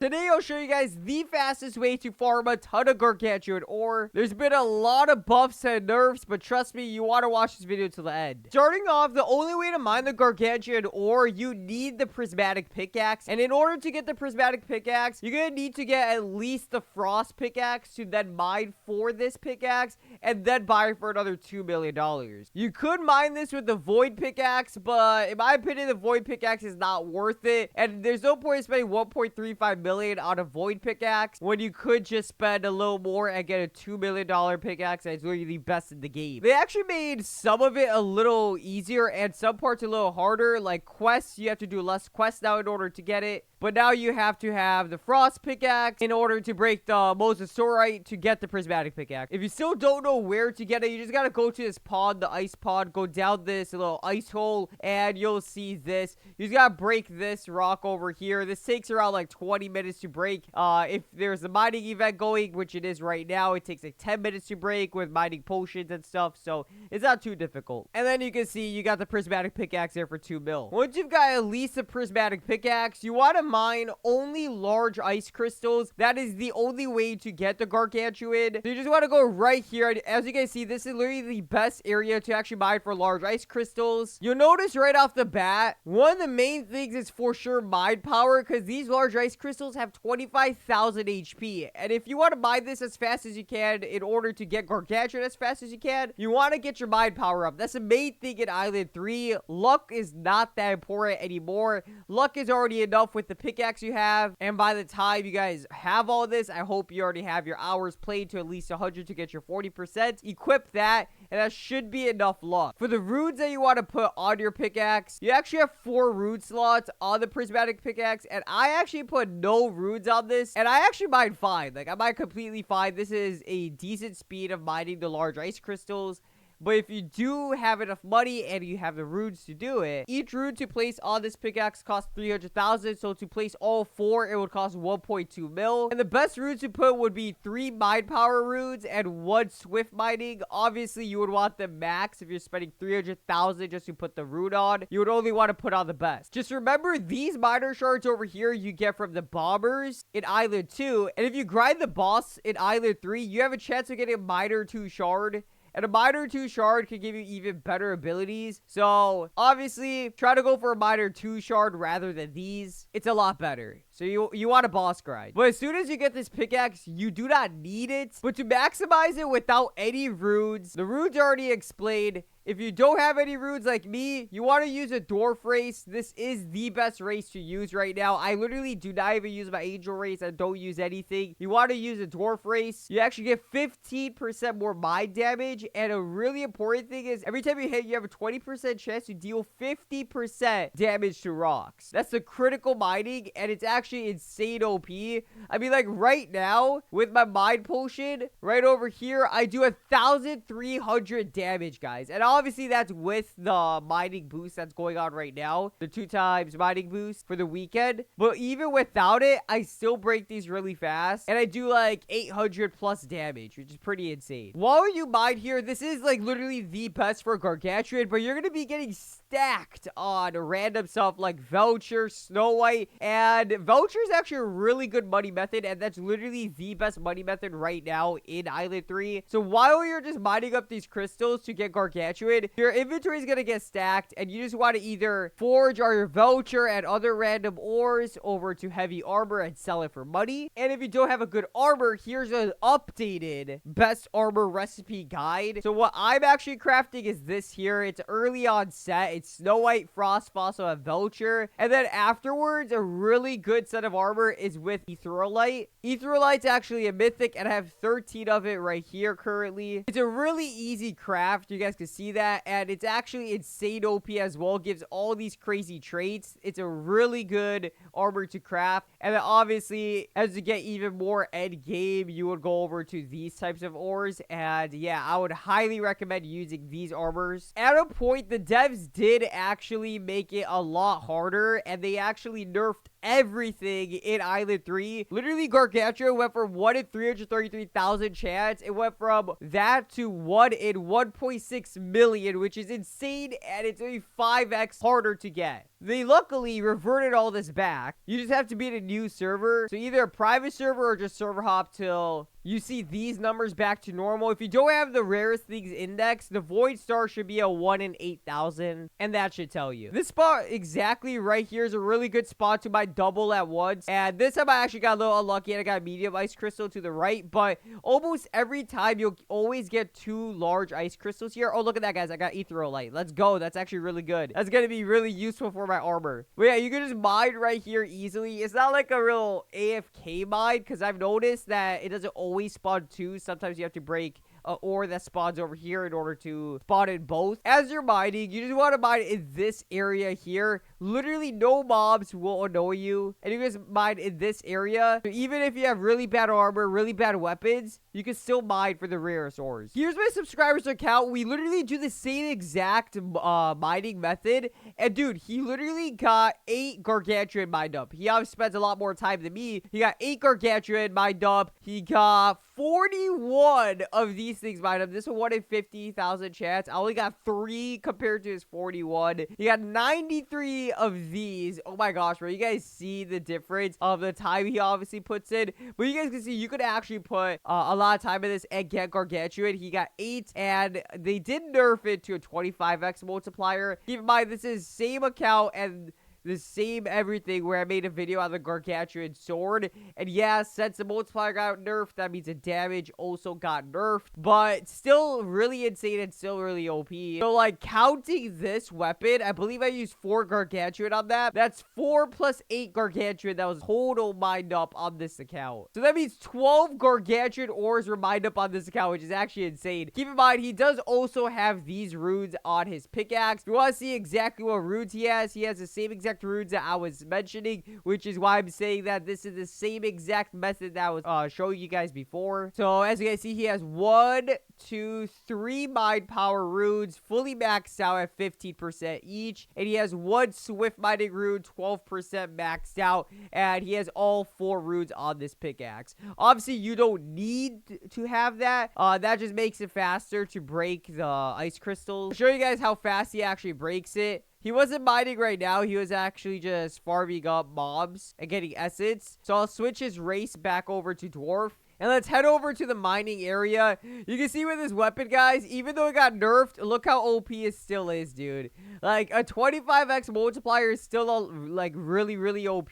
Today, I'll show you guys the fastest way to farm a ton of Gargantuan ore. There's been a lot of buffs and nerfs, but trust me, you want to watch this video to the end. Starting off, the only way to mine the Gargantuan ore, you need the prismatic pickaxe. And in order to get the prismatic pickaxe, you're going to need to get at least the frost pickaxe to then mine for this pickaxe and then buy for another $2 million. You could mine this with the void pickaxe, but in my opinion, the void pickaxe is not worth it. And there's no point in spending 1.35 million on a void pickaxe when you could just spend a little more and get a $2 million pickaxe that's literally the best in the game. They actually made some of it a little easier and some parts a little harder. Like quests, you have to do less quests now in order to get it. But now you have to have the frost pickaxe in order to break the mosasaurite to get the prismatic pickaxe. If you still don't know where to get it, you just gotta go to this pond, the ice pond, go down this little ice hole, and you'll see this. You just gotta break this rock over here. This takes around like 20 minutes to break. If there's a mining event going, which it is right now, it takes like 10 minutes to break with mining potions and stuff, so it's not too difficult. And then you can see you got the prismatic pickaxe there for 2 mil. Once you've got at least a prismatic pickaxe, you want to mine only large ice crystals. That is the only way to get the Gargantuan. So you just want to go right here. And as you guys see, this is literally the best area to actually mine for large ice crystals. You'll notice right off the bat, one of the main things is for sure mine power, because these large ice crystals have 25,000 HP. And if you want to mine this as fast as you can in order to get Gargantuan as fast as you can, you want to get your mine power up. That's the main thing in Island 3. Luck is not that important anymore. Luck is already enough with the pickaxe you have, and by the time you guys have all this, I hope you already have your hours played to at least 100 to get your 40%. Equip that, and that should be enough luck. For the runes that you want to put on your pickaxe, you actually have 4 rune slots on the prismatic pickaxe, and I actually put no runes on this, and I actually mine fine. Like, I mine completely fine. This is a decent speed of mining the large ice crystals. But if you do have enough money and you have the runes to do it, each rune to place on this pickaxe costs 300,000. So to place all 4, it would cost 1.2 mil. And the best runes to put would be 3 mine power runes and 1 swift mining. Obviously, you would want the max if you're spending 300,000 just to put the rune on. You would only want to put on the best. Just remember, these miner shards over here you get from the bombers in Island 2. And if you grind the boss in Island 3, you have a chance of getting a miner 2 shard. And a miner 2 shard can give you even better abilities. So, obviously, try to go for a miner 2 shard rather than these. It's a lot better. So, you want a boss grind. But as soon as you get this pickaxe, you do not need it. But to maximize it without any runes, the runes are already explained. If you don't have any runes like me, you want to use a dwarf race. This is the best race to use right now. I literally do not even use my angel race. I don't use anything. You want to use a dwarf race. You actually get 15% more mine damage. And a really important thing is every time you hit, you have a 20% chance to deal 50% damage to rocks. That's the critical mining, and it's actually insane OP. I mean, like right now with my mine potion right over here, I do 1,300 damage, guys. And obviously, that's with the mining boost that's going on right now. The 2 times mining boost for the weekend. But even without it, I still break these really fast. And I do like 800 plus damage, which is pretty insane. While you mine here, this is like literally the best for Gargantuan. But you're going to be getting stacked on random stuff like Voucher, Snow White. And Voucher is actually a really good money method. And that's literally the best money method right now in Island 3. So while you're just mining up these crystals to get Gargantuan, your inventory is going to get stacked, and you just want to either forge or your voucher and other random ores over to heavy armor and sell it for money. And if you don't have a good armor, here's an updated best armor recipe guide. So what I'm actually crafting is this here. It's early on set. It's Snow White, Frost, Fossil, and Voucher. And then afterwards, a really good set of armor is with Etherealite. Etherealite's actually a mythic, and I have 13 of it right here currently. It's a really easy craft. You guys can see that, and it's actually insane OP as well. Gives all these crazy traits. It's a really good armor to craft. And then obviously, as you get even more end game, you would go over to these types of ores. And yeah, I would highly recommend using these armors. At a point, the devs did actually make it a lot harder, and they actually nerfed everything in Island 3. Literally, Gargantuan went from 1 in 333,000 chance. It went from that to 1 in 1.6 million, which is insane, and it's only 5x harder to get. They luckily reverted all this back. You just have to be in a new server. So either a private server or just server hop till you see these numbers back to normal. If you don't have the rarest things index, the void star should be a 1 in 8,000. And that should tell you. This spot exactly right here is a really good spot to buy double at once. And this time I actually got a little unlucky and I got medium ice crystal to the right. But almost every time you'll always get 2 large ice crystals here. Oh, look at that, guys. I got ethereal. Let's go. That's actually really good. That's going to be really useful for my armor. But yeah, you can just mine right here easily. It's not like a real AFK mine because I've noticed that it doesn't always spawn 2. Sometimes you have to break ore that spawns over here in order to spawn in both. As you're mining, you just want to mine in this area here. Literally no mobs will annoy you, and you guys mine in this area. So even if you have really bad armor, really bad weapons, you can still mine for the rarest ores. Here's my subscribers account. We literally do the same exact mining method, and dude, he literally got 8 Gargantuan mined up. He obviously spends a lot more time than me. He got 8 Gargantuan mined up. He got 41 of these things mined up. This is 1 in 50,000 chance. I only got 3 compared to his 41. He got 93 of these. Oh my gosh, bro. You guys see the difference of the time he obviously puts in. But you guys can see you could actually put a lot of time in this and get Gargantuan. He got 8, and they did nerf it to a 25x multiplier. Keep in mind, this is same account and the same everything where I made a video on the Gargantuan sword. And yeah, since the multiplier got nerfed, that means the damage also got nerfed. But still really insane and still really OP. So like counting this weapon, I believe I used 4 Gargantuan on that. That's 4 plus 8 Gargantuan that was total mined up on this account. So that means 12 Gargantuan ores were mined up on this account, which is actually insane. Keep in mind, he does also have these runes on his pickaxe. If you want to see exactly what runes he has the same exact runes that I was mentioning, which is why I'm saying that this is the same exact method that I was showing you guys before. So as you guys see, he has 1, 2, 3 mind power runes fully maxed out at 15% each, and he has 1 swift mining rune 12% maxed out, and he has all 4 runes on this pickaxe. Obviously you don't need to have that. That just makes it faster to break the ice crystals. I'll show you guys how fast he actually breaks it. He wasn't mining right now. He was actually just farming up mobs and getting essence. So I'll switch his race back over to dwarf. And let's head over to the mining area. You can see with this weapon, guys, even though it got nerfed, look how OP it still is, dude. Like, a 25x multiplier is still, like, really, really OP.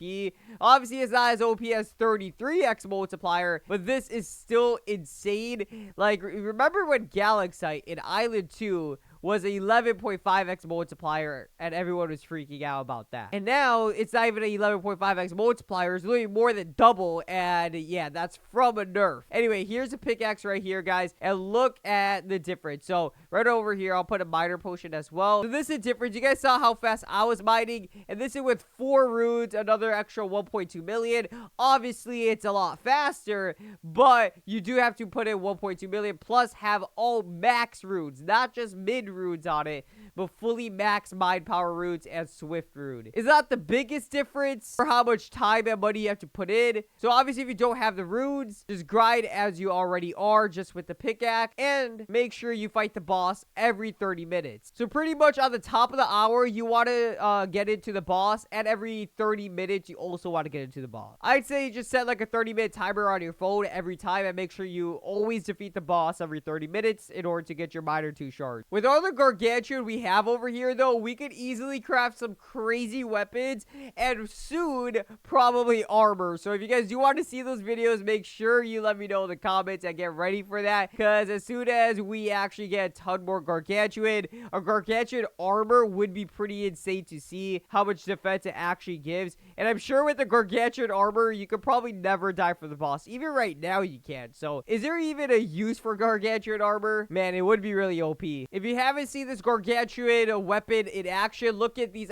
Obviously, it's not as OP as 33x multiplier, but this is still insane. Like, remember when Galaxite in Island 2 was an 11.5x multiplier, and everyone was freaking out about that. And now, it's not even an 11.5x multiplier. It's literally more than double, and yeah, that's from a nerf. Anyway, here's a pickaxe right here, guys, and look at the difference. So, right over here, I'll put a miner potion as well. So, this is different. You guys saw how fast I was mining, and this is with 4 runes, another extra 1.2 million. Obviously, it's a lot faster, but you do have to put in 1.2 million, plus have all max runes, not just mid runes on it, but fully max mind power runes and swift rune. Is that the biggest difference for how much time and money you have to put in? So obviously, if you don't have the runes, just grind as you already are, just with the pickaxe, and make sure you fight the boss every 30 minutes. So pretty much on the top of the hour, you want to get into the boss, and every 30 minutes, you also want to get into the boss. I'd say just set like a 30-minute timer on your phone every time, and make sure you always defeat the boss every 30 minutes in order to get your miner 2 shards. With all the Gargantuan we have over here, though, we could easily craft some crazy weapons, and soon, probably armor. So if you guys do want to see those videos, make sure you let me know in the comments and get ready for that, because as soon as we actually get a ton more Gargantuan, a Gargantuan armor would be pretty insane to see how much defense it actually gives. And I'm sure with the Gargantuan armor, you could probably never die for the boss. Even right now, you can't. So is there even a use for Gargantuan armor? Man, it would be really OP. If you haven't seen this Gargantuan weapon in action, look at these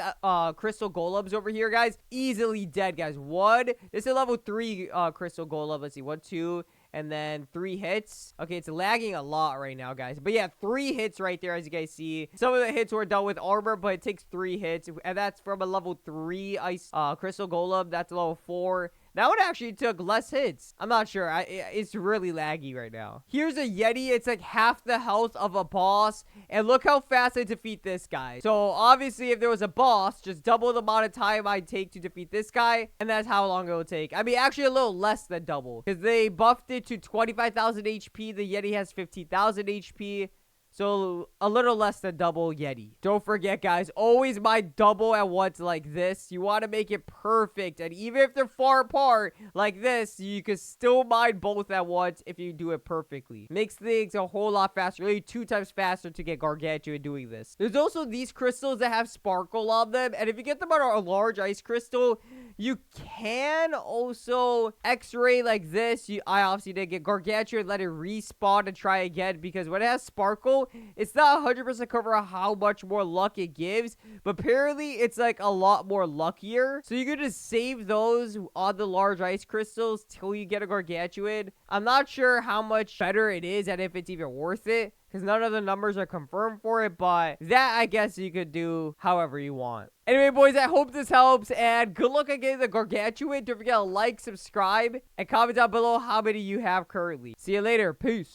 crystal golems over here, guys. Easily dead, guys. 1. This is a level 3 crystal golem. Let's see. 1, 2. and then 3 hits. Okay, it's lagging a lot right now, guys. But yeah, 3 hits right there, as you guys see. Some of the hits were done with armor, but it takes 3 hits. And that's from a level 3 ice crystal golem. That's level 4. That one actually took less hits. I'm not sure. It's really laggy right now. Here's a Yeti. It's like half the health of a boss. And look how fast I defeat this guy. So obviously, if there was a boss, just double the amount of time I'd take to defeat this guy. And that's how long it will take. I mean, actually a little less than double. Because they buffed it to 25,000 HP. The Yeti has 15,000 HP. So, a little less than double Yeti. Don't forget, guys, always mine double at once like this. You want to make it perfect. And even if they're far apart like this, you can still mine both at once if you do it perfectly. Makes things a whole lot faster. Really 2 times faster to get Gargantuan doing this. There's also these crystals that have sparkle on them. And if you get them on a large ice crystal, you can also X-ray like this. I obviously didn't get Gargantuan. Let it respawn and try again. Because when it has sparkle, it's not 100% cover how much more luck it gives, but apparently it's like a lot more luckier. So you can just save those on the large ice crystals till you get a Gargantuan. I'm not sure how much better it is and if it's even worth it, because none of the numbers are confirmed for it, but that I guess you could do however you want. Anyway, boys, I hope this helps, and good luck on getting the Gargantuan. Don't forget to like, subscribe, and comment down below how many you have currently. See you later. Peace.